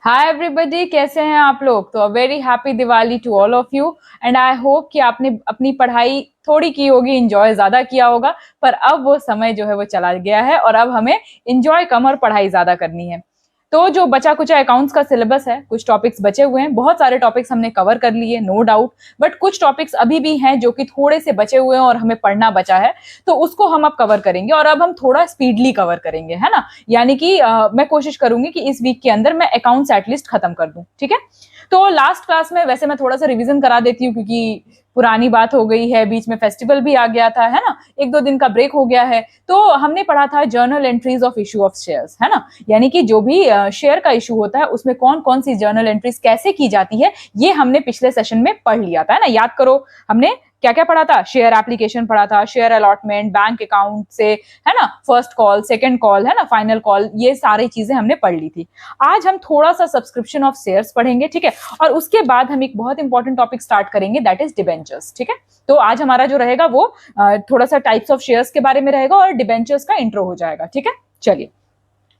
Hi everybody, कैसे हैं आप लोग। तो very happy Diwali to all of you and I hope कि आपने अपनी पढ़ाई थोड़ी की होगी, एंजॉय ज्यादा किया होगा। पर अब वो समय जो है वो चला गया है और अब हमें एंजॉय कम और पढ़ाई ज्यादा करनी है। तो जो बचा कुचा अकाउंट्स का सिलेबस है, कुछ टॉपिक्स बचे हुए हैं, बहुत सारे टॉपिक्स हमने कवर कर लिए नो डाउट, बट कुछ टॉपिक्स अभी भी हैं जो कि थोड़े से बचे हुए हैं और हमें पढ़ना बचा है। तो उसको हम अब कवर करेंगे और अब हम थोड़ा स्पीडली कवर करेंगे, है ना। यानी कि मैं कोशिश करूंगी कि इस वीक के अंदर मैं अकाउंट्स एटलीस्ट खत्म कर दूं, ठीक है। तो लास्ट क्लास में वैसे मैं थोड़ा सा रिवीजन करा देती हूँ, क्योंकि पुरानी बात हो गई है, बीच में फेस्टिवल भी आ गया था, है ना। एक दो दिन का ब्रेक हो गया है। तो हमने पढ़ा था journal entries of issue of shares, है ना। यानी कि जो भी शेयर का इशू होता है उसमें कौन कौन सी जर्नल एंट्रीज कैसे की जाती है, ये हमने पिछले सेशन में पढ़ लिया था, है ना। याद करो, हमने क्या क्या पढ़ा था। शेयर एप्लीकेशन पढ़ा था, शेयर अलॉटमेंट, बैंक अकाउंट से, है ना, फर्स्ट कॉल, सेकंड कॉल, है ना, फाइनल कॉल, ये सारी चीजें हमने पढ़ ली थी। आज हम थोड़ा सा सब्सक्रिप्शन ऑफ शेयर्स पढ़ेंगे, ठीक है। और उसके बाद हम एक बहुत इंपॉर्टेंट टॉपिक स्टार्ट करेंगे, दैट इज डिबेंचर्स, ठीक है। तो आज हमारा जो रहेगा वो थोड़ा सा टाइप्स ऑफ शेयर्स के बारे में रहेगा और डिबेंचर्स का इंट्रो हो जाएगा, ठीक है। चलिए,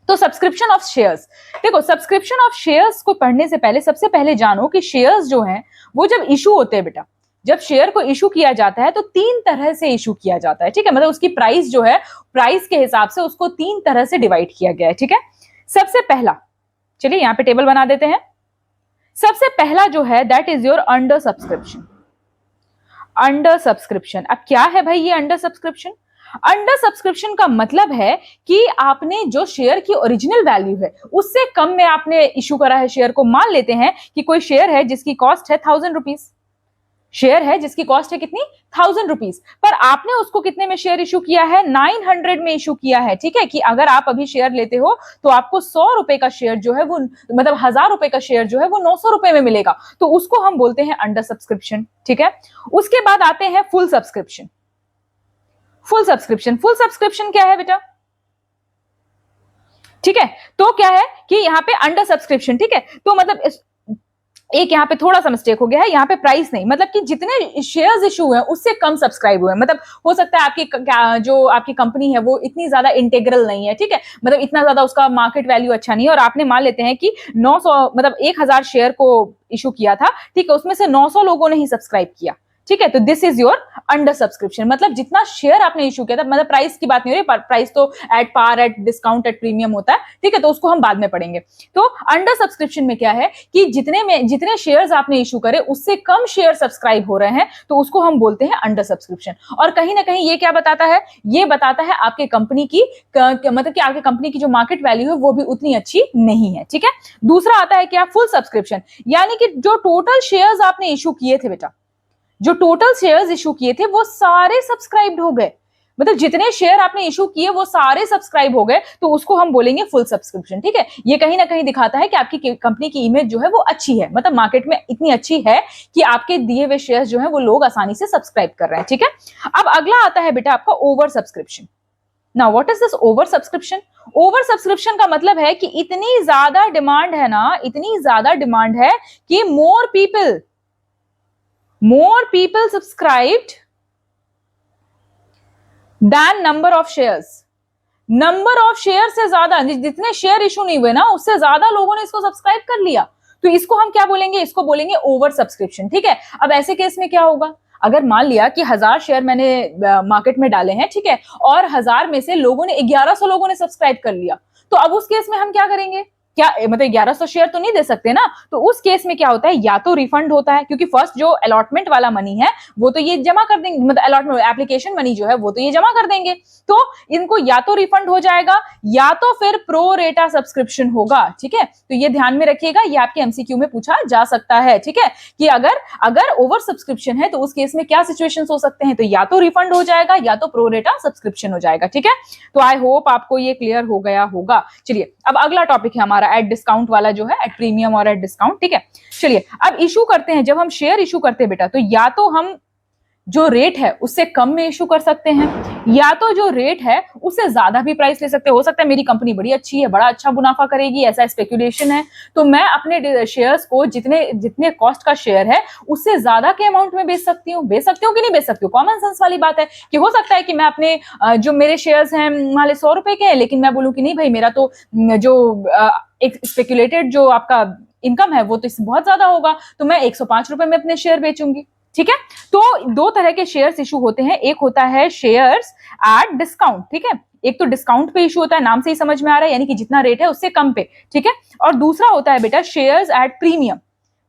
तो सब्सक्रिप्शन ऑफ शेयर्स। देखो, सब्सक्रिप्शन ऑफ शेयर्स को पढ़ने से पहले सबसे पहले जानो कि शेयर्स जो हैं वो जब इशू होते हैं बेटा, जब शेयर को इशू किया जाता है तो तीन तरह से इशू किया जाता है, ठीक है। मतलब उसकी प्राइस जो है, प्राइस के हिसाब से उसको तीन तरह से डिवाइड किया गया है, ठीक है। सबसे पहला, चलिए यहां पे टेबल बना देते हैं। सबसे पहला जो है that is your under subscription. Under subscription, अब क्या है भाई ये अंडर सब्सक्रिप्शन? अंडर सब्सक्रिप्शन का मतलब है कि आपने जो शेयर की ओरिजिनल वैल्यू है उससे कम में आपने इशू करा है शेयर को। मान लेते हैं कि कोई शेयर है जिसकी कॉस्ट है 1000 रुपीज, शेयर है जिसकी कॉस्ट है कितनी, 1000 रुपीज, पर आपने उसको कितने में शेयर इशू किया है, 900 में इशू किया है, ठीक है। कि अगर आप अभी शेयर लेते हो तो आपको 100 रुपए का शेयर जो है वो, मतलब 1000 रुपए का शेयर जो है वो 900 रुपए में मिलेगा। तो उसको हम बोलते हैं अंडर सब्सक्रिप्शन, ठीक है। उसके बाद आते हैं full subscription. Full subscription, full subscription क्या है बेटा, ठीक है। तो क्या है कि यहाँ पे अंडर सब्सक्रिप्शन, ठीक है, तो मतलब एक यहाँ पे थोड़ा सा मिस्टेक हो गया है, यहाँ पे प्राइस नहीं, मतलब कि जितने शेयर्स इशू हुए उससे कम सब्सक्राइब हुए, मतलब हो सकता है आपकी जो आपकी कंपनी है वो इतनी ज्यादा इंटेग्रल नहीं है, ठीक है। मतलब इतना ज्यादा उसका मार्केट वैल्यू अच्छा नहीं है और आपने मान लेते हैं कि 900, मतलब 1000 शेयर को इशू किया था, ठीक है, उसमें से 900 लोगों ने ही सब्सक्राइब किया, ठीक है। तो this is your under subscription. मतलब जितना शेयर आपने इशू किया था, मतलब प्राइस की बात नहीं हो रही, प्राइस तो at par, at discount, at premium होता है, ठीक है, तो उसको हम बाद में पढ़ेंगे। तो अंडर सब्सक्रिप्शन में क्या है कि जितने शेयर्स आपने इशू करे उससे कम शेयर सब्सक्राइब हो रहे हैं, तो उसको हम बोलते हैं अंडर सब्सक्रिप्शन। और कहीं ना कहीं ये क्या बताता है, ये बताता है आपके कंपनी की मतलब कि आपके कंपनी की जो मार्केट वैल्यू है वो भी उतनी अच्छी नहीं है, ठीक है। दूसरा आता है क्या, फुल सब्सक्रिप्शन, यानी कि जो टोटल शेयर्स आपने इशू किए थे बेटा, जो टोटल शेयर्स इशू किए थे वो सारे सब्सक्राइब्ड हो गए, मतलब जितने शेयर आपने इशू किए वो सारे सब्सक्राइब हो गए, तो उसको हम बोलेंगे फुल सब्सक्रिप्शन, ठीक है। ये कहीं ना कहीं दिखाता है कि आपकी कंपनी की इमेज जो है वो अच्छी है, मतलब मार्केट में इतनी अच्छी है कि आपके दिए हुए शेयर्स जो है वो लोग आसानी से सब्सक्राइब कर रहे हैं, ठीक है। अब अगला आता है बेटा आपका over subscription. Now what is this over subscription? Over subscription का मतलब है कि इतनी ज्यादा डिमांड है ना, इतनी ज्यादा डिमांड है कि more people subscribed than number of shares। Number of share से ज्यादा, जितने शेयर इशू नहीं हुए ना उससे ज्यादा लोगों ने इसको सब्सक्राइब कर लिया, तो इसको हम क्या बोलेंगे, इसको बोलेंगे ओवर सब्सक्रिप्शन, ठीक है। अब ऐसे केस में क्या होगा, अगर मान लिया कि 1000 शेयर मैंने मार्केट में डाले हैं, ठीक है, और 1000 में से लोगों ने 1100 लोगों ने सब्सक्राइब कर लिया, तो अब उस केस में हम क्या करेंगे, क्या मतलब 1100 शेयर तो नहीं दे सकते ना, तो उस केस में क्या होता है, या तो रिफंड होता है, क्योंकि फर्स्ट जो अलॉटमेंट वाला मनी है वो तो ये जमा कर देंगे, मतलब अलॉटमेंट एप्लीकेशन मनी जो है वो तो ये जमा कर देंगे, तो इनको या तो रिफंड हो जाएगा या तो फिर प्रो रेटा सब्सक्रिप्शन होगा, ठीक है। तो ये ध्यान में रखिएगा, ये आपके एमसीक्यू में पूछा जा सकता है, ठीक है, कि अगर ओवर सब्सक्रिप्शन है तो उस केस में क्या सिचुएशंस हो सकते हैं, तो या तो रिफंड हो जाएगा या तो प्रो रेटा सब्सक्रिप्शन हो जाएगा, ठीक है। तो आई होप आपको ये क्लियर हो गया होगा। चलिए, अब अगला टॉपिक है हमारा एट डिस्काउंट वाला, जो है एट प्रीमियम और एट डिस्काउंट, ठीक है। चलिए, अब इशू करते हैं, जब हम शेयर इशू करते हैं बेटा, तो या तो हम जो रेट है उससे कम में इशू कर सकते हैं, या तो जो रेट है उससे ज्यादा भी प्राइस ले सकते हैं। हो सकता है मेरी कंपनी बड़ी अच्छी है, बड़ा अच्छा मुनाफा करेगी, ऐसा स्पेकुलेशन है, तो मैं अपने शेयर्स को जितने जितने कॉस्ट का शेयर है उससे ज्यादा के अमाउंट में बेच सकती हूँ कि नहीं बेच सकती हूँ। कॉमन सेंस वाली बात है कि हो सकता है कि मैं अपने जो मेरे शेयर्स हैं मान ली 100 रुपए के हैं, लेकिन मैं बोलूँ कि नहीं भाई मेरा तो जो एक स्पेकुलेटेड जो आपका इनकम है वो तो इससे बहुत ज्यादा होगा, तो मैं 105 रुपए में अपने शेयर बेचूंगी। ठीक है, तो दो तरह के शेयर्स इशू होते हैं, एक होता है शेयर्स एट डिस्काउंट, ठीक है, एक तो डिस्काउंट पे इशू होता है, नाम से ही समझ में आ रहा है, यानी कि जितना रेट है उससे कम पे, ठीक है, और दूसरा होता है बेटा शेयर्स एट प्रीमियम।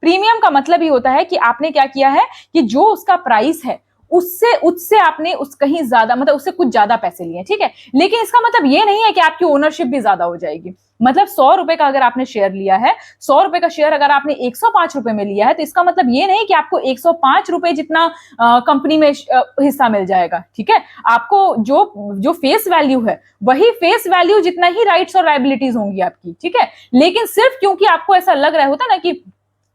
प्रीमियम का मतलब ही होता है कि आपने क्या किया है कि जो उसका प्राइस है उससे उससे आपने उस कहीं ज्यादा मतलब उससे कुछ ज्यादा पैसे लिए, ठीक है, लेकिन इसका मतलब ये नहीं है कि आपकी ओनरशिप भी ज्यादा हो जाएगी। मतलब 100 रुपए का अगर आपने शेयर लिया है, 100 रुपए का शेयर अगर आपने 105 रुपए में लिया है, तो इसका मतलब ये नहीं कि आपको 105 रुपए जितना कंपनी में हिस्सा मिल जाएगा, ठीक है, आपको जो जो फेस वैल्यू है वही फेस वैल्यू जितना ही राइट्स और लायबिलिटीज होंगी आपकी, ठीक है, लेकिन सिर्फ क्योंकि आपको ऐसा लग रहा होता ना कि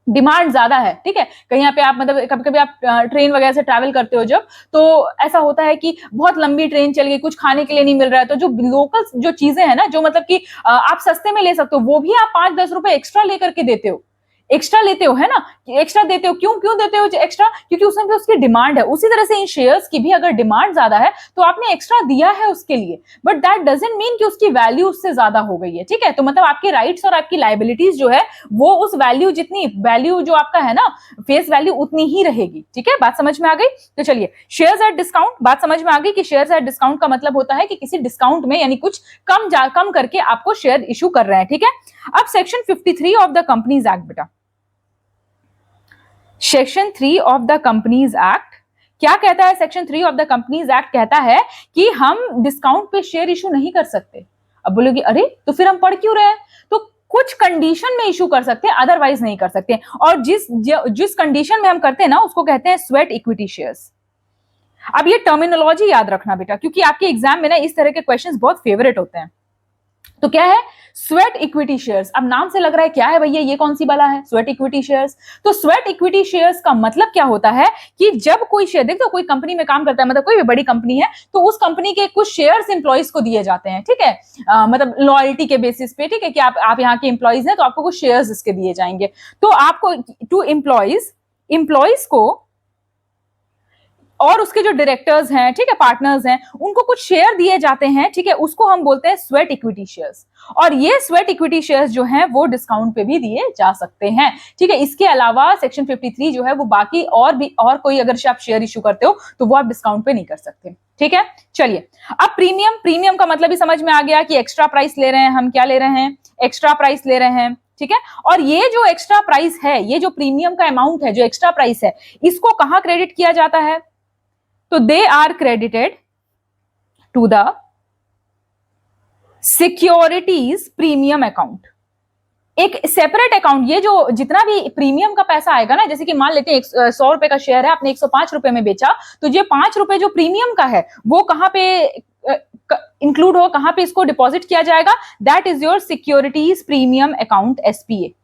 डिमांड ज्यादा है, ठीक है, कहीं पे आप मतलब कभी कभी आप ट्रेन वगैरह से ट्रैवल करते हो जब, तो ऐसा होता है कि बहुत लंबी ट्रेन चल गई, कुछ खाने के लिए नहीं मिल रहा है, तो जो लोकल जो चीजें हैं ना, जो मतलब कि आप सस्ते में ले सकते हो, वो भी आप 5-10 रुपए एक्स्ट्रा लेकर के देते हो, एक्स्ट्रा लेते हो, है ना, एक्स्ट्रा देते हो, क्यों क्यों देते हो एक्स्ट्रा, क्योंकि उसमें भी उसकी डिमांड है। उसी तरह से इन शेयर्स की भी अगर डिमांड ज्यादा है तो आपने एक्स्ट्रा दिया है उसके लिए, बट दैट डजंट मीन कि उसकी वैल्यू उससे ज्यादा हो गई है, ठीक है, तो मतलब आपके राइट्स और आपकी लायबिलिटीज जो है वो उस वैल्यू जितनी वैल्यू जो आपका है ना फेस वैल्यू उतनी ही रहेगी, ठीक है, बात समझ में आ गई। तो चलिए शेयर्स एट डिस्काउंट, बात समझ में आ गई कि शेयर्स एट डिस्काउंट का मतलब होता है कि किसी डिस्काउंट में यानी कुछ कम करके आपको शेयर इशू कर रहे हैं, ठीक है। अब section 53 of the Companies Act बेटा, section 3 of the Companies Act क्या कहता है? Section 3 of the Companies Act कहता है कि हम डिस्काउंट पे शेयर इशू नहीं कर सकते। अब बोलोगे अरे तो फिर हम पढ़ क्यों रहे हैं? तो कुछ कंडीशन में इशू कर सकते हैं, अदरवाइज नहीं कर सकते, और जिस कंडीशन में हम करते हैं ना उसको कहते हैं स्वेट इक्विटी शेयर्स। अब ये टर्मिनोलॉजी याद रखना बेटा, क्योंकि आपके एग्जाम में ना इस तरह के क्वेश्चंस बहुत फेवरेट होते हैं। तो क्या है स्वेट इक्विटी शेयर्स? अब नाम से लग रहा है क्या है भैया, ये कौन सी बला है स्वेट इक्विटी शेयर्स? तो स्वेट इक्विटी शेयर्स का मतलब क्या होता है कि जब कोई शेयर, देखो कोई कंपनी में काम करता है, मतलब कोई भी बड़ी कंपनी है, तो उस कंपनी के कुछ शेयर्स इंप्लॉइज को दिए जाते हैं, ठीक है, मतलब लॉयल्टी के बेसिस पे, ठीक है, कि आप यहाँ के इंप्लॉइज हैं तो आपको कुछ शेयर्स इसके दिए जाएंगे। तो आपको टू इंप्लॉइज को और उसके जो डायरेक्टर्स हैं, ठीक है, पार्टनर्स हैं, उनको कुछ शेयर दिए जाते हैं, ठीक है, उसको हम बोलते हैं स्वेट इक्विटी शेयर्स। और ये स्वेट इक्विटी शेयर्स जो हैं वो डिस्काउंट पे भी दिए जा सकते हैं, ठीक है। इसके अलावा सेक्शन 53 जो है वो बाकी और कोई अगर आप शेयर इशू करते हो तो वो आप डिस्काउंट पे नहीं कर सकते, ठीक है। चलिए अब प्रीमियम का मतलब भी समझ में आ गया कि एक्स्ट्रा प्राइस ले रहे हैं हम, क्या ले रहे हैं, एक्स्ट्रा प्राइस ले रहे हैं, ठीक है। और ये जो एक्स्ट्रा प्राइस है, ये जो प्रीमियम का अमाउंट है, जो एक्स्ट्रा प्राइस है, इसको कहां क्रेडिट किया जाता है? तो they are credited to the securities premium account, एक सेपरेट अकाउंट। ये जो जितना भी प्रीमियम का पैसा आएगा ना, जैसे कि मान लेते हैं 100 रुपए का शेयर है, आपने 105 रुपए में बेचा, तो ये 5 रुपए जो प्रीमियम का है वो कहां पे इंक्लूड हो, कहां पे इसको डिपॉजिट किया जाएगा? That is your securities premium account SPA,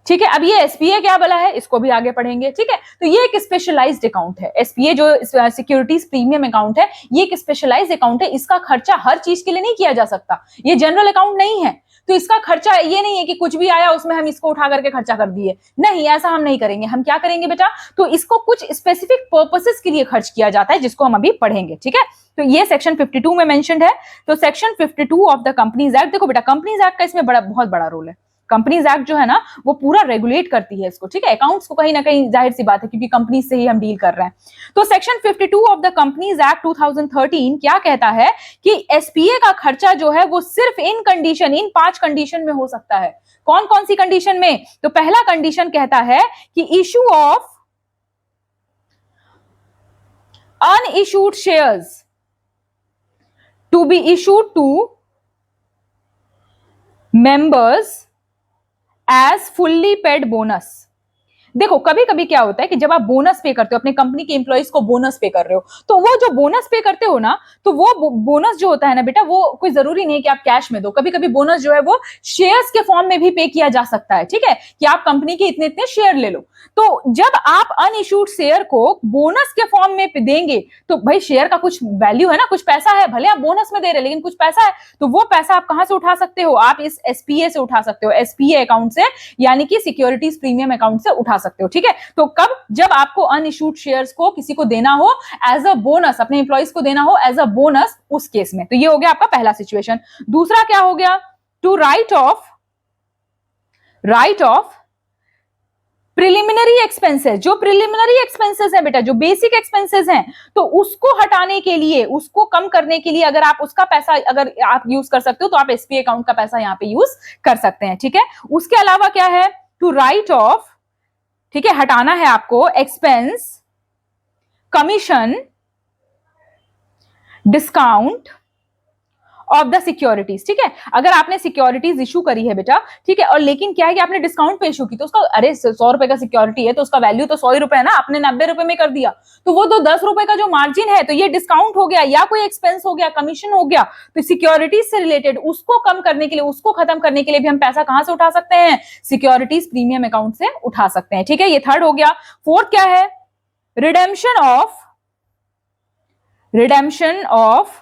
ठीक है। अब ये एसपीए क्या बला है, इसको भी आगे पढ़ेंगे, ठीक है। तो ये एक स्पेशलाइज्ड अकाउंट है, एसपीए जो सिक्योरिटीज प्रीमियम अकाउंट है, ये एक स्पेशलाइज्ड अकाउंट है। इसका खर्चा हर चीज के लिए नहीं किया जा सकता, ये जनरल अकाउंट नहीं है, तो इसका खर्चा ये नहीं है कि कुछ भी आया उसमें हम इसको उठा करके खर्चा कर दिए, नहीं, ऐसा हम नहीं करेंगे। हम क्या करेंगे बेटा, तो इसको कुछ स्पेसिफिक पर्पसेस के लिए खर्च किया जाता है, जिसको हम अभी पढ़ेंगे, ठीक है। तो ये सेक्शन 52 में मेंशन्ड है। तो section 52 of the Companies act, देखो बेटा कंपनीज एक्ट का इसमें बहुत बड़ा रोल है। कंपनीज एक्ट जो है ना वो पूरा रेगुलेट करती है इसको, ठीक है, अकाउंट्स को कहीं ना कहीं, जाहिर सी बात है क्योंकि कंपनी से ही हम डील कर रहे हैं। तो section 52 of the Companies act 2013 क्या कहता है कि एसपीए का खर्चा जो है वो सिर्फ इन 5 कंडीशन में हो सकता है। कौन कौन सी कंडीशन में? तो पहला कंडीशन कहता है कि issue of unissued shares to be issued to members as fully paid bonus, देखो कभी कभी क्या होता है कि जब आप बोनस पे करते हो, अपने कंपनी के एम्प्लॉइज को बोनस पे कर रहे हो, तो वो जो बोनस पे करते हो ना, तो वो बोनस जो होता है ना बेटा, वो कोई जरूरी नहीं है कि आप कैश में दो। कभी कभी बोनस जो है वो शेयर्स के फॉर्म में भी पे किया जा सकता है, ठीक है, कि आप कंपनी के इतने इतने शेयर ले लो। तो जब आप अनइश्यूड शेयर को बोनस के फॉर्म में देंगे, तो भाई शेयर का कुछ वैल्यू है ना, कुछ पैसा है, भले आप बोनस में दे रहे हैं लेकिन कुछ पैसा है, तो वो पैसा आप कहां से उठा सकते हो? आप इस एसपीए से उठा सकते हो, एसपीए अकाउंट से, यानी कि सिक्योरिटीज प्रीमियम अकाउंट से उठा सकते हो, ठीक है। तो कब? जब आपको अनइश्यूड शेयर्स को किसी को देना हो एज अ बोनस, अपने एम्प्लॉइज को देना हो एज अ बोनस, उस केस में। तो ये हो गया आपका पहला सिचुएशन। दूसरा क्या हो गया? To write off preliminary expenses. जो प्रिलिमिनरी एक्सपेंसेस है बेटा, जो बेसिक एक्सपेंसेस हैं, तो उसको हटाने के लिए, उसको कम करने के लिए, अगर आप उसका पैसा अगर आप यूज कर सकते हो, तो आप एसपी अकाउंट का पैसा यहां पे यूज कर सकते हैं, ठीक है। उसके अलावा क्या है? टू राइट ऑफ, ठीक है, हटाना है आपको expense, commission, discount of the securities, ठीक है। अगर आपने सिक्योरिटीज इशू करी है बेटा, ठीक है, और लेकिन क्या है कि आपने डिस्काउंट पे इशू की, तो उसका, अरे 100 रुपए का सिक्योरिटी है तो उसका वैल्यू तो 100 ही रुपए है ना, आपने 90 रुपए में कर दिया, तो वो तो 10 रुपए का जो मार्जिन है, तो ये डिस्काउंट हो गया या कोई एक्सपेंस हो गया, कमीशन हो गया। तो सिक्योरिटीज से रिलेटेड उसको कम करने के लिए, उसको खत्म करने के लिए भी हम पैसा कहां से उठा सकते हैं? सिक्योरिटीज प्रीमियम अकाउंट से उठा सकते हैं, ठीक है। ये थर्ड हो गया। फोर्थ क्या है? Redemption of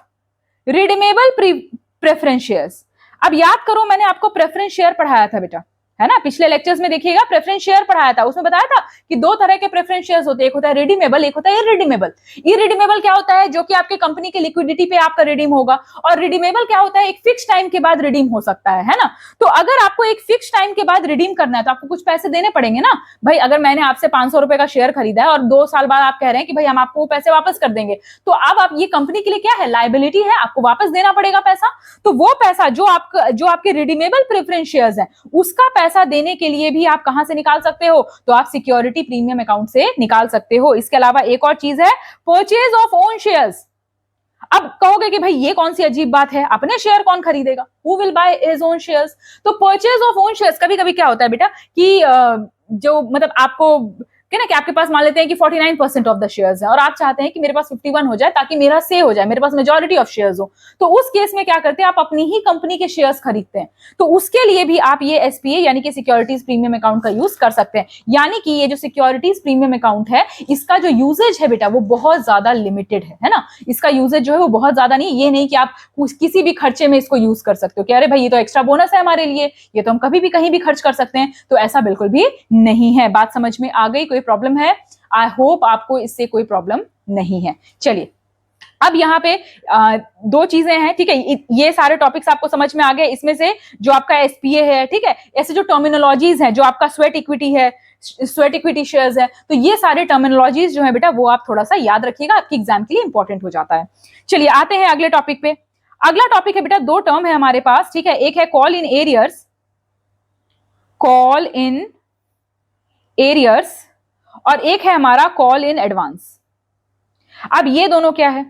redeemable preference shares. अब याद करो, मैंने आपको प्रेफरेंस शेयर पढ़ाया था बेटा, है ना, पिछले लेक्चर्स में देखिएगा, प्रेफरेंस शेयर पढ़ाया था, उसमें बताया था कि दो तरह के प्रेफरेंस शेयर्स होते हैं, एक होता है रिडीमेबल, एक होता है इररिडीमेबल। इररिडीमेबल क्या होता है? जो कि आपके कंपनी के लिक्विडिटी पे आपका रिडीम होगा। और रिडीमेबल क्या होता है? एक फिक्स टाइम के बाद रिडीम हो सकता है ना। तो अगर आपको एक फिक्स टाइम के बाद रिडीम करना है, तो आपको कुछ पैसे देने पड़ेंगे ना भाई। अगर मैंने आपसे 500 रुपए का शेयर खरीदा है और 2 साल बाद आप कह रहे हैं कि भाई हम आपको वो पैसे वापस कर देंगे, तो अब आप, ये कंपनी के लिए क्या है? लायबिलिटी है, आपको वापस देना पड़ेगा पैसा। तो वो पैसा जो आपके रिडीमेबल प्रेफरेंस शेयर्स है, उसका पैसा देने के लिए भी आप कहां से निकाल सकते हो? तो आप सिक्योरिटी प्रीमियम अकाउंट से निकाल सकते हो। इसके अलावा एक और चीज है, परचेज ऑफ ओन शेयर्स। अब कहोगे कि भाई ये कौन सी अजीब बात है, अपने शेयर कौन खरीदेगा? Who will by his own shares? तो परचेज ऑफ ओन शेयर्स, कभी कभी क्या होता है बेटा कि जो मतलब आपको ना कि आपके पास मान लेते हैं कि 49% ऑफ द शेयर्स है और आप चाहते हैं कि मेरे पास 51 हो जाए ताकि मेरा से हो जाए, मेरे पास मेजॉरिटी ऑफ शेयर्स हो। तो उस केस में क्या करते हैं? आप अपनी ही कंपनी के शेयर्स खरीदते हैं। तो उसके लिए भी आप ये एसपीए यानी कि सिक्योरिटीज प्रीमियम अकाउंट का यूज कर सकते हैं। यानी कि ये जो सिक्योरिटीज प्रीमियम अकाउंट है, इसका जो यूजेज है बेटा, वो बहुत ज्यादा लिमिटेड है ना। इसका यूजेज जो है वो बहुत ज्यादा नहीं, ये नहीं कि आप किसी भी खर्चे में इसको यूज कर सकते हो कि अरे भाई ये तो एक्स्ट्रा बोनस है हमारे लिए, ये तो हम कभी भी कहीं भी खर्च कर सकते हैं। तो ऐसा बिल्कुल भी नहीं है। बात समझ में आ गई? कोई प्रॉब्लम है? आई होप आपको इससे कोई प्रॉब्लम नहीं है। चलिए, अब यहाँ पे दो चीजें हैं, ठीक है। ये सारे टॉपिक्स आपको समझ में आ गए। इसमें से जो आपका एसपीए है, ठीक है, ऐसे जो टर्मिनोलॉजीज हैं, जो आपका स्वेट इक्विटी है, स्वेट इक्विटी शेयर्स है, तो ये सारे टर्मिनोलॉजीज जो है बेटा, वो आप थोड़ा सा याद रखिएगा, आपके एग्जाम के लिए इंपॉर्टेंट हो जाता है। चलिए आते हैं अगले टॉपिक पे। अगला टॉपिक है बेटा, दो टर्म है हमारे पास, ठीक है। एक है कॉल इन एरियर्स, और एक है हमारा कॉल इन एडवांस। अब ये दोनों क्या है?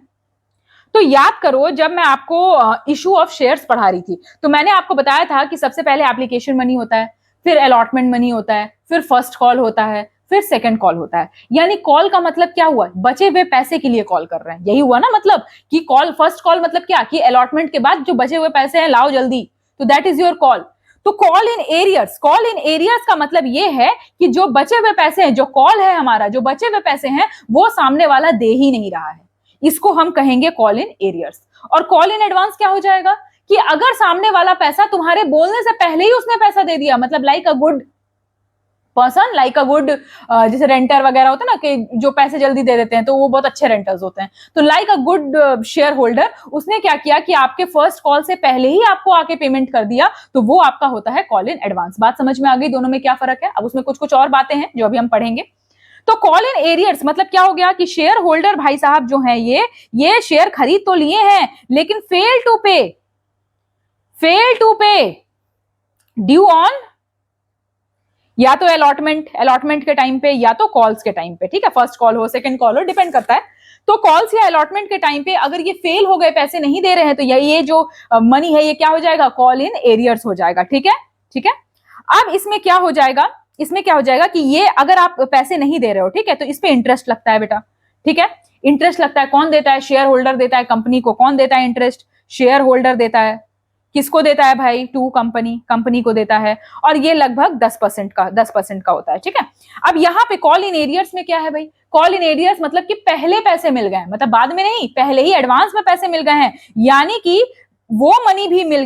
तो याद करो, जब मैं आपको इशू ऑफ शेयर्स पढ़ा रही थी, तो मैंने आपको बताया था कि सबसे पहले एप्लीकेशन मनी होता है, फिर अलॉटमेंट मनी होता है, फिर फर्स्ट कॉल होता है, फिर सेकंड कॉल होता है। यानी कॉल का मतलब क्या हुआ? बचे हुए पैसे के लिए कॉल कर रहे हैं, यही हुआ ना मतलब कि कॉल, फर्स्ट कॉल मतलब क्या कि अलॉटमेंट के बाद जो बचे हुए पैसे हैं लाओ जल्दी, तो दैट इज योर कॉल। तो कॉल इन एरियर्स का मतलब ये है कि जो बचे हुए पैसे हैं, जो कॉल है हमारा, जो बचे हुए पैसे हैं वो सामने वाला दे ही नहीं रहा है, इसको हम कहेंगे कॉल इन एरियर्स। और कॉल इन एडवांस क्या हो जाएगा कि अगर सामने वाला पैसा तुम्हारे बोलने से पहले ही उसने पैसा दे दिया, मतलब like a good person, like a good, जैसे रेंटर वगैरह होता है ना कि जो पैसे जल्दी दे देते हैं, तो वो बहुत अच्छे रेंटर्स होते हैं। तो like a good share holder, उसने क्या किया कि आपके फर्स्ट कॉल से पहले ही आपको आके पेमेंट कर दिया, तो वो आपका होता है कॉल इन एडवांस। बात समझ में आ गई दोनों में क्या फर्क है? अब उसमें कुछ कुछ और बातें हैं जो अभी हम पढ़ेंगे। तो कॉल इन एरियर्स मतलब क्या हो गया कि शेयर होल्डर भाई साहब जो हैं, ये शेयर खरीद तो लिए हैं, लेकिन फेल टू पे ड्यू ऑन, या तो अलॉटमेंट के टाइम पे या तो कॉल्स के टाइम पे, ठीक है। फर्स्ट कॉल हो, सेकंड कॉल हो, डिपेंड करता है। तो कॉल्स या अलॉटमेंट के टाइम पे अगर ये फेल हो गए, पैसे नहीं दे रहे हैं, तो ये जो मनी है ये क्या हो जाएगा? कॉल इन एरियर्स हो जाएगा, ठीक है। अब इसमें क्या हो जाएगा? इसमें क्या हो जाएगा कि ये अगर आप पैसे नहीं दे रहे हो, ठीक है, तो इस पे इंटरेस्ट लगता है बेटा, ठीक है, इंटरेस्ट लगता है। कौन देता है? शेयर होल्डर देता है कंपनी को। कौन देता है इंटरेस्ट? शेयर होल्डर देता है। किसको देता है भाई? टू कंपनी को देता है। और ये लगभग 10% का होता है, ठीक है। अब यहाँ पे कॉल इन एरियर्स में क्या है भाई? कॉल इन एरियर्स मतलब कि पहले पैसे मिल गए, मतलब बाद में नहीं, पहले ही एडवांस में पैसे मिल गए हैं, यानी कि वो मनी भी मिल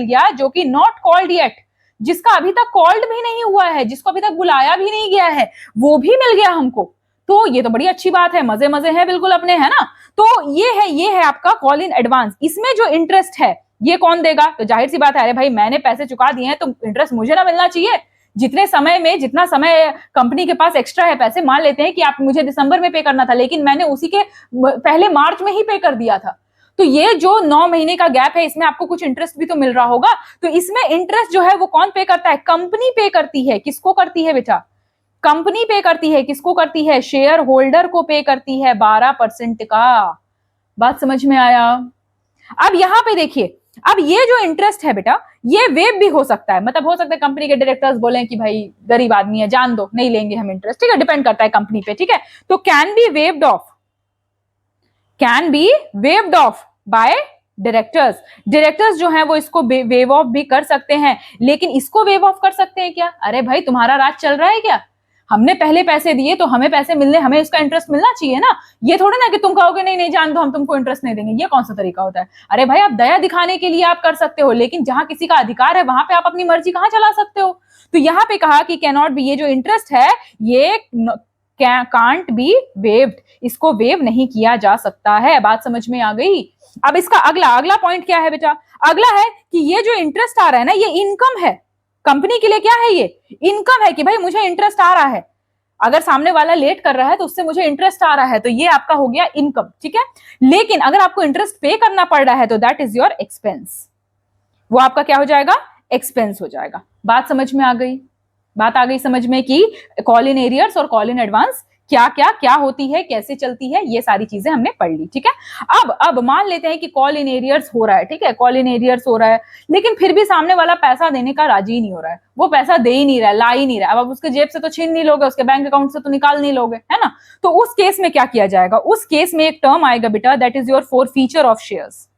गया जो कि नॉट कॉल्ड येट, जिसका अभी तक कॉल्ड भी नहीं हुआ है, जिसको अभी तक बुलाया भी नहीं गया है, वो भी मिल गया हमको। तो ये तो बड़ी अच्छी बात है, मजे मजे हैं बिल्कुल अपने, है ना। तो ये है आपका कॉल इन एडवांस। इसमें जो इंटरेस्ट है ये कौन देगा? तो जाहिर सी बात है, अरे भाई मैंने पैसे चुका दिए हैं तो इंटरेस्ट मुझे ना मिलना चाहिए? जितना समय कंपनी के पास एक्स्ट्रा है पैसे, मान लेते हैं कि आप मुझे दिसंबर में पे करना था, लेकिन मैंने उसी के पहले मार्च में ही पे कर दिया था, तो ये जो 9 महीने का गैप है इसमें आपको कुछ इंटरेस्ट भी तो मिल रहा होगा। तो इसमें इंटरेस्ट जो है वो कौन पे करता है? कंपनी पे करती है। किसको करती है बेटा? कंपनी पे करती है। किसको करती है? शेयर होल्डर को पे करती है 12% का। बात समझ में आया? अब यहां पे देखिए, अब ये जो इंटरेस्ट है बेटा ये वेव भी हो सकता है, मतलब हो सकता है कंपनी के डायरेक्टर्स बोले कि भाई गरीब आदमी है, जान दो, नहीं लेंगे हम इंटरेस्ट, ठीक है, डिपेंड करता है कंपनी पे, ठीक है। तो can be waived of bye directors जो है वो इसको वेव ऑफ भी कर सकते हैं। लेकिन इसको वेव ऑफ कर सकते हैं क्या? अरे भाई तुम्हारा राज चल रहा है क्या? हमने पहले पैसे दिए तो हमें पैसे मिलने, हमें उसका इंटरेस्ट मिलना चाहिए ना। ये थोड़ा ना कि तुम कहोगे नहीं नहीं जान दो, हम तुमको इंटरेस्ट नहीं देंगे, ये कौन सा तरीका होता है? अरे भाई आप दया दिखाने के लिए आप कर सकते हो, लेकिन जहां किसी का अधिकार है वहां पे आप अपनी मर्जी कहां चला सकते हो? तो यहाँ पे कहा कि कैन नॉट बी, ये जो इंटरेस्ट है ये कांट बी वेव्ड, इसको वेव नहीं किया जा सकता है। बात समझ में आ गई? अब इसका अगला पॉइंट क्या है बेटा? अगला है कि ये जो इंटरेस्ट आ रहा है ना ये इनकम है। कंपनी के लिए क्या है? ये इनकम है कि भाई मुझे इंटरेस्ट आ रहा है। अगर सामने वाला लेट कर रहा है तो उससे मुझे इंटरेस्ट आ रहा है, तो ये आपका हो गया इनकम, ठीक है। लेकिन अगर आपको इंटरेस्ट पे करना पड़ रहा है तो दैट इज योर एक्सपेंस, वो आपका क्या हो जाएगा? एक्सपेंस हो जाएगा। बात समझ में आ गई? बात आ गई समझ में कि कॉल इन एरियर्स और कॉल इन एडवांस क्या होती है, कैसे चलती है, ये सारी चीजें हमने पढ़ ली, ठीक है। अब मान लेते हैं कि कॉल इन एरियर्स हो रहा है, ठीक है, कॉल इन एरियर्स हो रहा है, लेकिन फिर भी सामने वाला पैसा देने का राजी नहीं हो रहा है, वो पैसा दे ही नहीं रहा है, ला ही नहीं रहा है। अब उसके जेब से तो छीन नहीं लोगे, उसके बैंक अकाउंट से तो निकाल नहीं लोगे, है ना। तो उस केस में क्या किया जाएगा? उस केस में एक टर्म आएगा बेटा, that is your forfeiture of shares.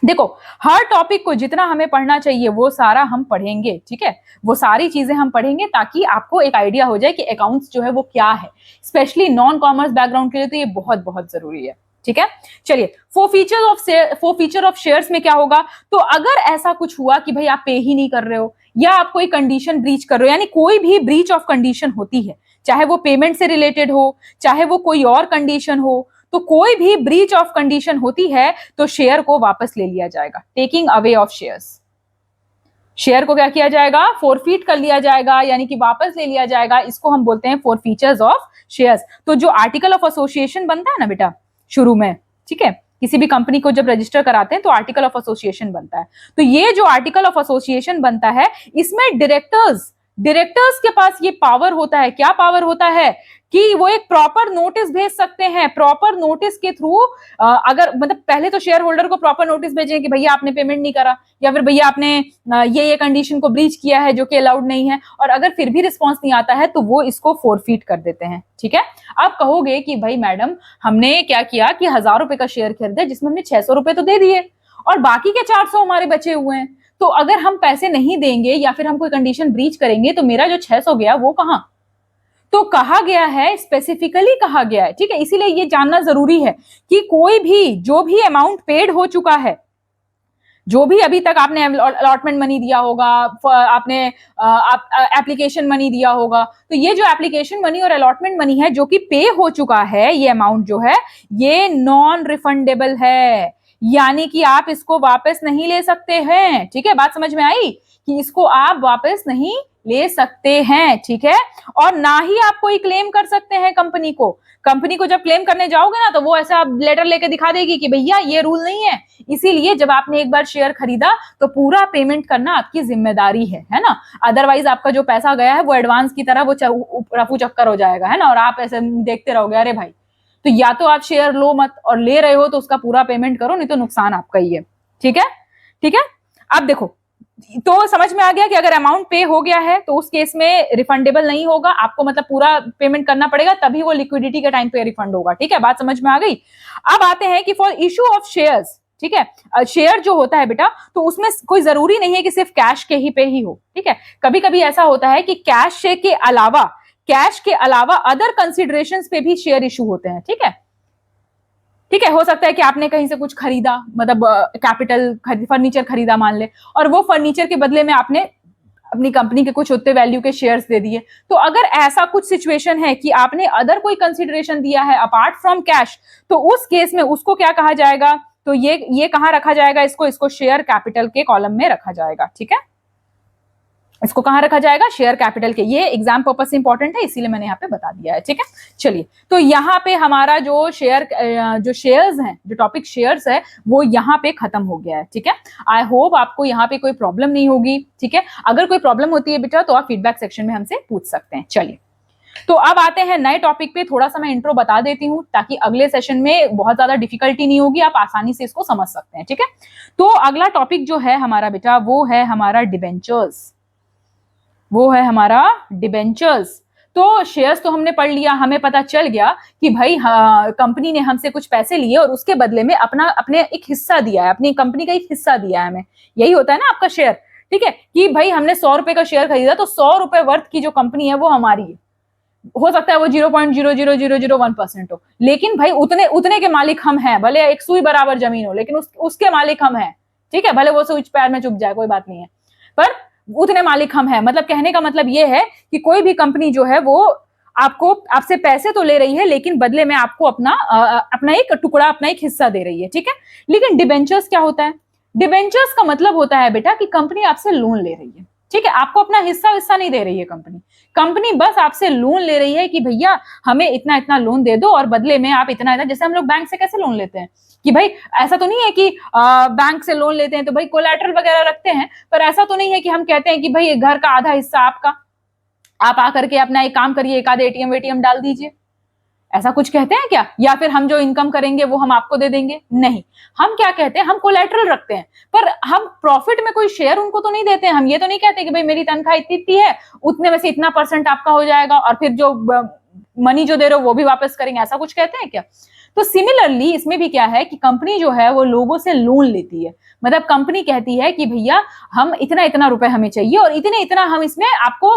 देखो हर टॉपिक को जितना हमें पढ़ना चाहिए वो सारा हम पढ़ेंगे, ठीक है, वो सारी चीजें हम पढ़ेंगे ताकि आपको एक आइडिया हो जाए कि अकाउंट्स जो है वो क्या है। स्पेशली नॉन कॉमर्स बैकग्राउंड के लिए तो ये बहुत बहुत जरूरी है, ठीक है। चलिए फोर फीचर ऑफ शेयर्स में क्या होगा? तो अगर ऐसा कुछ हुआ कि भाई आप पे ही नहीं कर रहे हो या आप कोई कंडीशन ब्रीच कर रहे हो, यानी कोई भी ब्रीच ऑफ कंडीशन होती है, चाहे वो पेमेंट से रिलेटेड हो, चाहे वो कोई और कंडीशन हो, तो कोई भी ब्रीच ऑफ कंडीशन होती है तो शेयर को वापस ले लिया जाएगा। Taking away of shares, share को क्या किया जाएगा? फोरफीट कर लिया जाएगा, यानी कि वापस ले लिया जाएगा। इसको हम बोलते हैं फोर फीचर्स ऑफ शेयर्स। तो जो आर्टिकल ऑफ एसोसिएशन बनता है ना बेटा शुरू में, ठीक है, किसी भी कंपनी को जब रजिस्टर कराते हैं तो आर्टिकल ऑफ एसोसिएशन बनता है। तो ये जो आर्टिकल ऑफ एसोसिएशन बनता है इसमें डायरेक्टर्स के पास ये पावर होता है। क्या पावर होता है? कि वो एक प्रॉपर नोटिस भेज सकते हैं। प्रॉपर नोटिस के थ्रू अगर मतलब पहले तो शेयर होल्डर को प्रॉपर नोटिस भेजें कि भैया आपने पेमेंट नहीं करा, या फिर भैया आपने ये कंडीशन को ब्रीच किया है जो कि अलाउड नहीं है, और अगर फिर भी रिस्पॉन्स नहीं आता है तो वो इसको फोरफीट कर देते हैं, ठीक है। आप कहोगे कि भाई मैडम हमने क्या किया कि 1000 रुपए का शेयर खरीदा जिसमें हमने 600 रुपए तो दे दिए और बाकी के 400 हमारे बचे हुए हैं, तो अगर हम पैसे नहीं देंगे या फिर हम कोई कंडीशन ब्रीच करेंगे तो मेरा जो 600 गया वो कहां? तो कहा गया है, स्पेसिफिकली कहा गया है, ठीक है। इसीलिए ये जानना जरूरी है कि कोई भी जो भी अमाउंट पेड हो चुका है, जो भी अभी तक आपने अलॉटमेंट मनी दिया होगा, आपने एप्लीकेशन मनी दिया होगा, तो ये जो एप्लीकेशन मनी और अलॉटमेंट मनी है जो कि पे हो चुका है, ये अमाउंट जो है ये नॉन रिफंडेबल है, यानी कि आप इसको वापस नहीं ले सकते हैं, ठीक है। बात समझ में आई कि इसको आप वापस नहीं ले सकते हैं, ठीक है। और ना ही आप कोई क्लेम कर सकते हैं कंपनी को जब क्लेम करने जाओगे ना तो वो ऐसा लेटर लेके दिखा देगी कि भैया ये रूल नहीं है। इसीलिए जब आपने एक बार शेयर खरीदा तो पूरा पेमेंट करना आपकी जिम्मेदारी है ना। अदरवाइज आपका जो पैसा गया है वो एडवांस की तरह वो रफू चक्कर हो जाएगा, है ना, और आप ऐसे देखते रहोगे। अरे भाई, तो या तो आप शेयर लो मत, और ले रहे हो तो उसका पूरा पेमेंट करो, नहीं तो नुकसान आपका ही है, ठीक है। ठीक है, अब देखो तो समझ में आ गया कि अगर अमाउंट पे हो गया है तो उस केस में रिफंडेबल नहीं होगा, आपको मतलब पूरा पेमेंट करना पड़ेगा, तभी वो लिक्विडिटी के टाइम पे रिफंड होगा। ठीक है, बात समझ में आ गई। अब आते हैं कि फॉर इशू ऑफ शेयर्स, ठीक है, शेयर जो होता है बेटा, तो उसमें कोई जरूरी नहीं है कि सिर्फ कैश के ही पे ही हो। ठीक है, कभी कभी ऐसा होता है कि कैश के अलावा अदर कंसिडरेशंस पे भी शेयर इशू होते हैं। ठीक है, ठीक है, हो सकता है कि आपने कहीं से कुछ खरीदा, मतलब कैपिटल फर्नीचर खरीदा मान ले, और वो फर्नीचर के बदले में आपने अपनी कंपनी के कुछ उतने वैल्यू के शेयर्स दे दिए। तो अगर ऐसा कुछ सिचुएशन है कि आपने अदर कोई कंसिडरेशन दिया है अपार्ट फ्रॉम कैश, तो उस केस में उसको क्या कहा जाएगा, तो ये कहां रखा जाएगा, इसको शेयर कैपिटल के कॉलम में रखा जाएगा। ठीक है, इसको कहां रखा जाएगा, शेयर कैपिटल के। ये एग्जाम पर्पज से इंपॉर्टेंट है, इसीलिए मैंने यहाँ पे बता दिया है। ठीक है, चलिए, तो यहाँ पे हमारा जो शेयर्स हैं, जो टॉपिक शेयर्स है, वो यहाँ पे खत्म हो गया है। ठीक है, आई होप आपको यहाँ पे कोई प्रॉब्लम नहीं होगी। ठीक है, अगर कोई प्रॉब्लम होती है बेटा तो आप फीडबैक सेक्शन में हमसे पूछ सकते हैं। चलिए, तो अब आते हैं नए टॉपिक पे। थोड़ा सा मैं इंट्रो बता देती हूँ ताकि अगले सेशन में बहुत ज्यादा डिफिकल्टी नहीं होगी, आप आसानी से इसको समझ सकते हैं। ठीक है, तो अगला टॉपिक जो है हमारा बेटा, वो है हमारा डिबेंचर्स, वो है हमारा डिबेंचर्स। तो शेयर्स तो हमने पढ़ लिया, हमें पता चल गया कि भाई कंपनी ने हमसे कुछ पैसे लिए और उसके बदले में अपने एक हिस्सा दिया है, अपनी कंपनी का एक हिस्सा दिया है हमें। यही होता है ना आपका शेयर। ठीक है, कि भाई हमने 100 रुपए का शेयर खरीदा, तो 100 रुपए वर्थ की जो कंपनी है वो हमारी है। हो सकता है वो 0.00001% हो, लेकिन भाई उतने उतने के मालिक हम हैं, भले एक सुई बराबर जमीन हो, लेकिन उसके मालिक हम हैं। ठीक है, भले वो सुई पैर में चुभ जाए, कोई बात नहीं है, पर उतने मालिक हम हैं। मतलब कहने का मतलब ये है कि कोई भी कंपनी जो है वो आपसे पैसे तो ले रही है, लेकिन बदले में आपको अपना एक टुकड़ा, अपना एक हिस्सा दे रही है। ठीक है, लेकिन डिबेंचर्स क्या होता है, डिबेंचर्स का मतलब होता है बेटा कि कंपनी आपसे लोन ले रही है। ठीक है, आपको अपना हिस्सा नहीं दे रही है कंपनी बस आपसे लोन ले रही है कि भैया हमें इतना इतना लोन दे दो और बदले में आप इतना इतना, जैसे हम लोग बैंक से कैसे लोन लेते हैं कि भाई ऐसा तो नहीं है कि बैंक से लोन लेते हैं तो भाई कोलैटरल वगैरह रखते हैं, पर ऐसा तो नहीं है कि हम कहते हैं कि भाई घर का आधा हिस्सा आपका, आप आकर के अपना एक काम करिए, एक आधे एटीएम वेटीएम डाल दीजिए। ऐसा कुछ कहते हैं क्या, या फिर हम जो इनकम करेंगे वो हम आपको दे देंगे? नहीं, हम क्या कहते हैं, हम कोलैटरल रखते हैं, पर हम प्रॉफिट में कोई शेयर उनको तो नहीं देते हैं। हम ये तो नहीं कहते कि भाई मेरी तनख्वाह इतनी इतनी है, उतने में से इतना % आपका हो जाएगा और फिर जो मनी जो दे रहे हो वो भी वापस करेंगे, ऐसा कुछ कहते हैं क्या? तो सिमिलरली इसमें भी क्या है कि कंपनी जो है वो लोगों से लोन लेती है। मतलब कंपनी कहती है कि भैया हम इतना इतना रुपए हमें चाहिए और इतने इतना हम इसमें आपको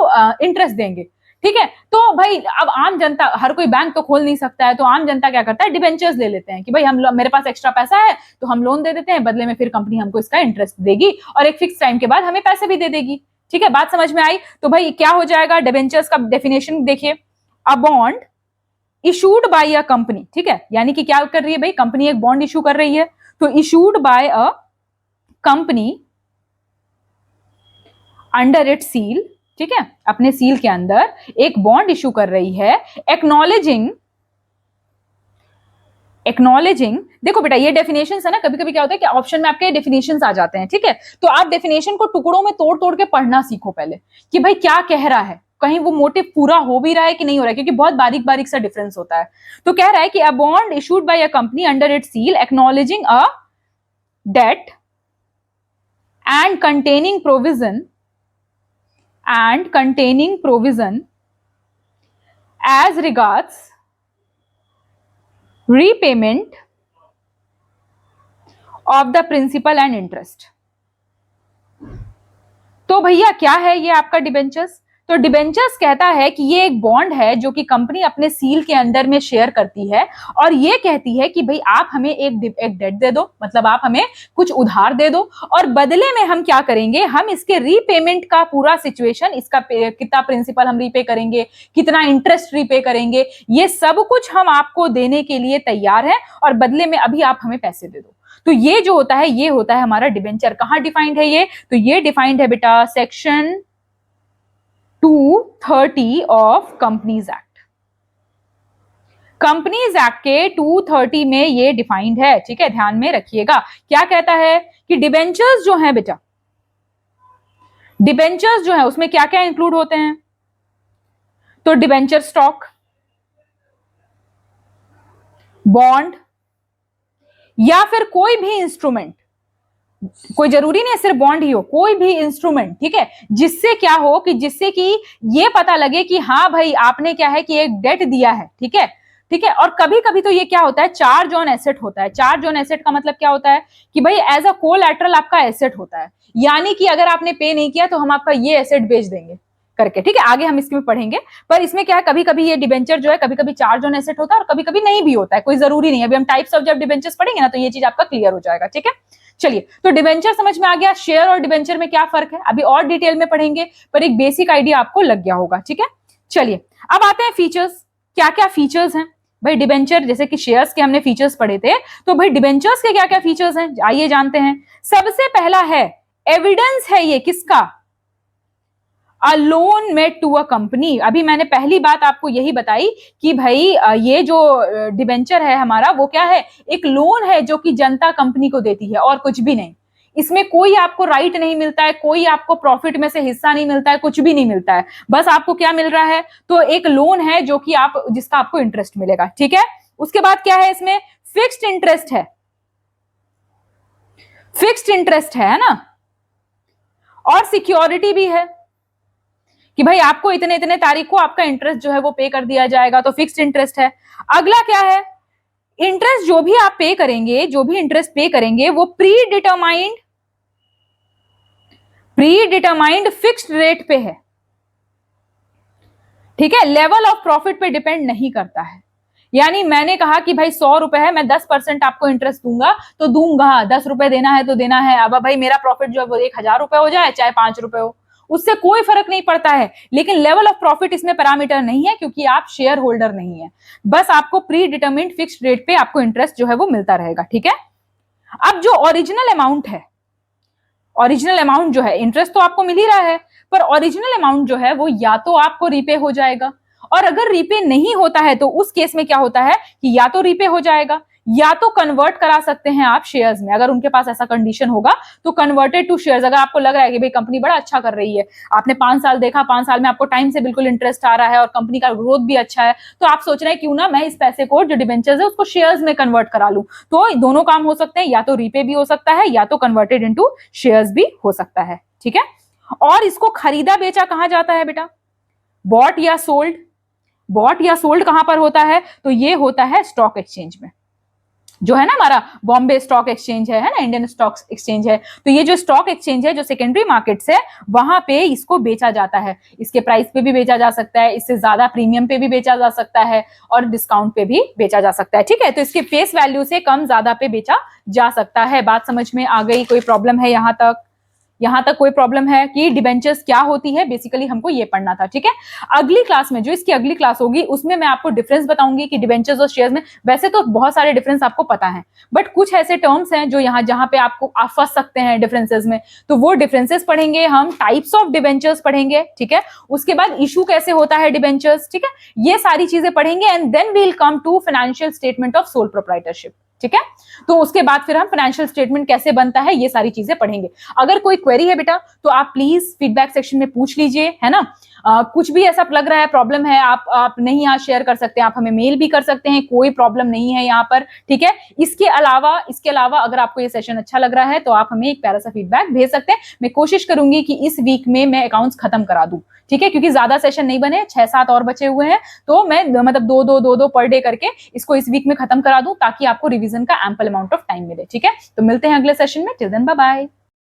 इंटरेस्ट देंगे। ठीक है, तो भाई अब आम जनता, हर कोई बैंक तो खोल नहीं सकता है, तो आम जनता क्या करता है, डिबेंचर्स ले लेते हैं कि भाई हम मेरे पास एक्स्ट्रा पैसा है तो हम लोन दे देते हैं, बदले में फिर कंपनी हमको इसका इंटरेस्ट देगी और एक फिक्स टाइम के बाद हमें पैसे भी दे देगी। ठीक है, बात समझ में आई? तो भाई क्या हो जाएगा, डिबेंचर्स का डेफिनेशन देखिए, अ bond issued by a company. ठीक है, यानी कि क्या कर रही है भाई, कंपनी एक बॉन्ड इशू कर रही है, तो issued by a company under it seal. ठीक है, अपने सील के अंदर एक बॉन्ड इशू कर रही है, एक्नॉलेजिंग। देखो बेटा ये डेफिनेशंस है ना, कभी कभी क्या होता है कि ऑप्शन में आपके डेफिनेशंस आ जाते हैं। ठीक है, तो आप डेफिनेशन को टुकड़ों में तोड़ तोड़ के पढ़ना सीखो पहले कि भाई क्या कह रहा है, कहीं वो मोटिव पूरा हो भी रहा है कि नहीं हो रहा है, क्योंकि बहुत बारीक बारीक सा डिफरेंस होता है। तो कह रहा है कि a bond issued by a company under it seal acknowledging a debt and containing provision as regards repayment of the principal and interest। तो भैया क्या है ये आपका डिबेंचर्स? तो डिबेंचर्स कहता है कि ये एक बॉन्ड है जो कि कंपनी अपने सील के अंदर में शेयर करती है और ये कहती है कि भाई आप हमें एक डेट दे दो, मतलब आप हमें कुछ उधार दे दो और बदले में हम क्या करेंगे, हम इसके रीपेमेंट का पूरा सिचुएशन, इसका कितना प्रिंसिपल हम रीपे करेंगे, कितना इंटरेस्ट रीपे करेंगे, ये सब कुछ हम आपको देने के लिए तैयार है और बदले में अभी आप हमें पैसे दे दो। तो ये जो होता है ये होता है हमारा डिबेंचर। कहां डिफाइंड है ये? तो ये डिफाइंड है बेटा section 230 of companies act. Companies act के 230 में ये डिफाइंड है। ठीक है, ध्यान में रखिएगा। क्या कहता है कि डिबेंचर्स जो है बेटा, डिबेंचर्स जो है उसमें क्या क्या इंक्लूड होते हैं? तो डिबेंचर स्टॉक, बॉन्ड या फिर कोई भी इंस्ट्रूमेंट कोई जरूरी नहीं है सिर्फ बॉन्ड ही हो, कोई भी इंस्ट्रूमेंट, ठीक है, जिससे क्या हो कि जिससे कि ये पता लगे कि हाँ भाई आपने क्या है कि एक डेट दिया है, ठीक है, ठीक है। और कभी कभी तो ये क्या होता है, चार्ज ऑन एसेट होता है। चार्ज ऑन एसेट का मतलब क्या होता है कि भाई एज अ कोलैटरल आपका एसेट होता है, यानी कि अगर आपने पे नहीं किया तो हम आपका ये एसेट बेच देंगे करके, ठीक है। आगे हम इसमें पढ़ेंगे, पर इसमें क्या है, कभी कभी ये डिबेंचर जो है कभी कभी चार्ज ऑन एसेट होता है और कभी कभी नहीं भी होता है, कोई जरूरी नहीं है। अभी हम टाइप्स ऑफ जब डिबेंचर्स पढ़ेंगे ना तो ये चीज आपका क्लियर हो जाएगा, ठीक है। चलिए, तो डिबेंचर समझ में आ गया, शेयर और डिबेंचर में क्या फर्क है अभी और डिटेल में पढ़ेंगे, पर एक बेसिक आइडिया आपको लग गया होगा, ठीक है। चलिए, अब आते हैं फीचर्स, क्या क्या फीचर्स हैं भाई डिबेंचर, जैसे कि शेयर्स के हमने फीचर्स पढ़े थे, तो भाई डिबेंचर्स के क्या क्या फीचर्स हैं आइए जानते हैं। सबसे पहला है एविडेंस है ये किसका, a loan made to a company. अभी मैंने पहली बात आपको यही बताई कि भाई ये जो डिबेंचर है हमारा वो क्या है, एक लोन है जो कि जनता कंपनी को देती है और कुछ भी नहीं। इसमें कोई आपको राइट नहीं मिलता है, कोई आपको प्रॉफिट में से हिस्सा नहीं मिलता है, कुछ भी नहीं मिलता है, बस आपको क्या मिल रहा है, तो एक लोन है जो कि आप जिसका आपको इंटरेस्ट मिलेगा, ठीक है। उसके बाद क्या है, इसमें फिक्स्ड इंटरेस्ट है, फिक्स्ड इंटरेस्ट है ना, और सिक्योरिटी भी है कि भाई आपको इतने इतने तारीख को आपका इंटरेस्ट जो है वो पे कर दिया जाएगा, तो फिक्स्ड इंटरेस्ट है। अगला क्या है, इंटरेस्ट जो भी आप पे करेंगे, जो भी इंटरेस्ट पे करेंगे वो प्री डिटरमाइंड फिक्स्ड रेट पे है, ठीक है, लेवल ऑफ प्रॉफिट पे डिपेंड नहीं करता है। यानी मैंने कहा कि भाई 100 रुपए है, मैं 10% आपको इंटरेस्ट दूंगा तो दूंगा, 10 रुपए देना है तो देना है। अब भाई मेरा प्रॉफिट जो है वो 1000 रुपए हो जाए चाहे 5 रुपए हो, उससे कोई फर्क नहीं पड़ता है। लेकिन लेवल ऑफ प्रॉफिट इसमें पैरामीटर नहीं है क्योंकि आप शेयर होल्डर नहीं है, बस आपको प्री डिटरमिन्ड फिक्स्ड रेट पे आपको इंटरेस्ट जो है वो मिलता रहेगा, ठीक है। अब जो ओरिजिनल अमाउंट है, ओरिजिनल अमाउंट जो है, इंटरेस्ट तो आपको मिल ही रहा है, पर ओरिजिनल अमाउंट जो है वो या तो आपको रीपे हो जाएगा, और अगर रीपे नहीं होता है तो उस केस में क्या होता है कि या तो रीपे हो जाएगा या तो कन्वर्ट करा सकते हैं आप शेयर्स में, अगर उनके पास ऐसा कंडीशन होगा तो कन्वर्टेड टू शेयर्स। अगर आपको लग रहा है कि भाई कंपनी बड़ा अच्छा कर रही है, आपने 5 साल देखा, 5 साल में आपको टाइम से बिल्कुल इंटरेस्ट आ रहा है और कंपनी का ग्रोथ भी अच्छा है, तो आप सोच रहे हैं क्यों ना मैं इस पैसे को जो डिबेंचर्स है उसको शेयर्स में कन्वर्ट करा लूं। तो दोनों काम हो सकते हैं, या तो रीपे भी हो सकता है या तो कन्वर्टेड इनटू शेयर्स भी हो सकता है, ठीक है। और इसको खरीदा बेचा कहां जाता है बेटा, बॉट या सोल्ड, बॉट या सोल्ड कहां पर होता है, तो ये होता है स्टॉक एक्सचेंज में, जो है ना हमारा बॉम्बे स्टॉक एक्सचेंज है ना, इंडियन स्टॉक एक्सचेंज है, तो ये जो स्टॉक एक्सचेंज है जो सेकेंडरी मार्केट्स है वहां पे इसको बेचा जाता है। इसके प्राइस पे भी बेचा जा सकता है, इससे ज्यादा प्रीमियम पे भी बेचा जा सकता है और डिस्काउंट पे भी बेचा जा सकता है, ठीक है। तो इसके फेस वैल्यू से कम ज्यादा पे बेचा जा सकता है। बात समझ में आ गई, कोई प्रॉब्लम है यहां तक, यहां तक कोई प्रॉब्लम है कि डिबेंचर्स क्या होती है, बेसिकली हमको ये पढ़ना था, ठीक है। अगली क्लास में, जो इसकी अगली क्लास होगी उसमें मैं आपको डिफरेंस बताऊंगी कि डिबेंचर्स और शेयर्स में वैसे तो बहुत सारे डिफरेंस आपको पता है, बट कुछ ऐसे टर्म्स हैं जो यहाँ जहां पे आपको आप फंस सकते हैं डिफरेंसेस में, तो वो डिफरेंसेस पढ़ेंगे हम, टाइप्स ऑफ डिबेंचर्स पढ़ेंगे, ठीक है। उसके बाद इशू कैसे होता है डिबेंचर्स, ठीक है, ये सारी चीजें पढ़ेंगे and then we will come to financial statement of sole proprietorship, ठीक है। तो उसके बाद फिर हम फाइनेंशियल स्टेटमेंट कैसे बनता है ये सारी चीजें पढ़ेंगे। अगर कोई क्वेरी है बेटा तो आप प्लीज फीडबैक सेक्शन में पूछ लीजिए, है ना। कुछ भी ऐसा लग रहा है, प्रॉब्लम है, आप नहीं यहाँ शेयर कर सकते, आप हमें मेल भी कर सकते हैं, कोई प्रॉब्लम नहीं है यहाँ पर, ठीक है। इसके अलावा अगर आपको ये सेशन अच्छा लग रहा है तो आप हमें एक प्यारा सा फीडबैक भेज सकते हैं। मैं कोशिश करूंगी कि इस वीक में मैं अकाउंट्स खत्म करा दूं, ठीक है, क्योंकि ज्यादा सेशन नहीं बने, 6-7 और बचे हुए हैं, तो मैं मतलब दो पर डे करके इसको इस वीक में खत्म करा दूं ताकि आपको रिवीजन का एम्पल अमाउंट ऑफ टाइम मिले, ठीक है। तो मिलते हैं अगले सेशन में, टिल देन बाय बाय।